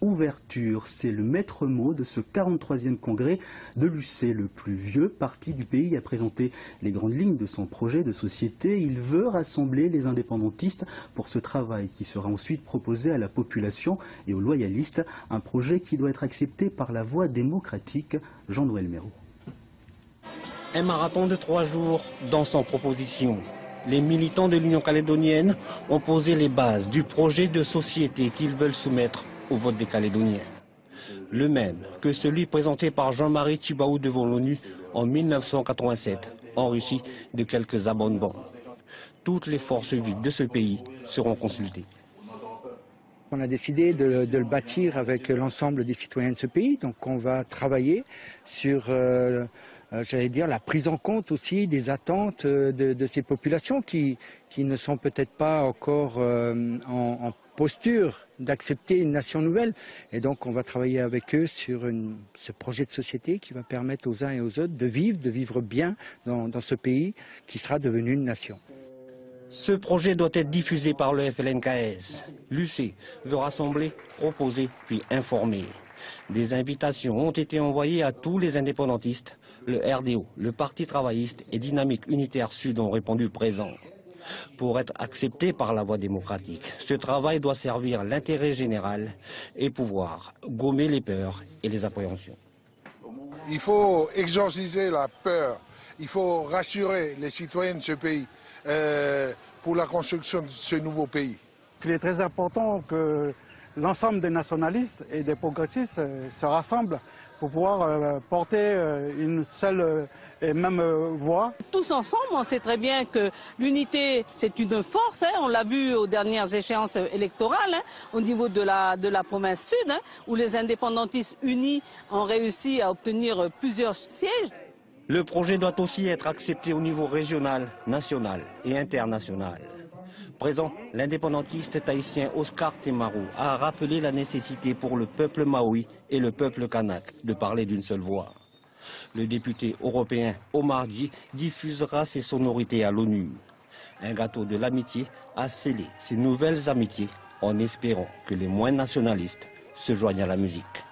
Ouverture, c'est le maître mot de ce 43e congrès de l'UC, le plus vieux parti du pays, a présenté les grandes lignes de son projet de société. Il veut rassembler les indépendantistes pour ce travail qui sera ensuite proposé à la population et aux loyalistes, un projet qui doit être accepté par la voie démocratique. Jean-Noël Méraud. Un marathon de 3 jours dans son proposition. Les militants de l'Union calédonienne ont posé les bases du projet de société qu'ils veulent soumettre au vote des Calédoniens. Le même que celui présenté par Jean-Marie Tjibaou devant l'ONU en 1987, enrichi de quelques amendements. Toutes les forces vives de ce pays seront consultées. On a décidé de le bâtir avec l'ensemble des citoyens de ce pays, donc on va travailler sur j'allais dire la prise en compte aussi des attentes de ces populations qui ne sont peut-être pas encore en posture d'accepter une nation nouvelle. Et donc on va travailler avec eux sur ce projet de société qui va permettre aux uns et aux autres de vivre bien dans ce pays qui sera devenu une nation. Ce projet doit être diffusé par le FLNKS. L'UC veut rassembler, proposer, puis informer. Des invitations ont été envoyées à tous les indépendantistes. Le RDO, le Parti travailliste et Dynamique Unitaire Sud ont répondu présents. Pour être accepté par la voie démocratique, ce travail doit servir l'intérêt général et pouvoir gommer les peurs et les appréhensions. Il faut exorciser la peur, il faut rassurer les citoyens de ce pays pour la construction de ce nouveau pays. Il est très important que l'ensemble des nationalistes et des progressistes se rassemblent pour pouvoir porter une seule et même voix. Tous ensemble, on sait très bien que l'unité, c'est une force. On l'a vu aux dernières échéances électorales au niveau de la province sud, où les indépendantistes unis ont réussi à obtenir plusieurs sièges. Le projet doit aussi être accepté au niveau régional, national et international. Présent, l'indépendantiste tahitien Oscar Temarou a rappelé la nécessité pour le peuple maoui et le peuple kanak de parler d'une seule voix. Le député européen Omar Di diffusera ses sonorités à l'ONU. Un gâteau de l'amitié a scellé ces nouvelles amitiés en espérant que les moins nationalistes se joignent à la musique.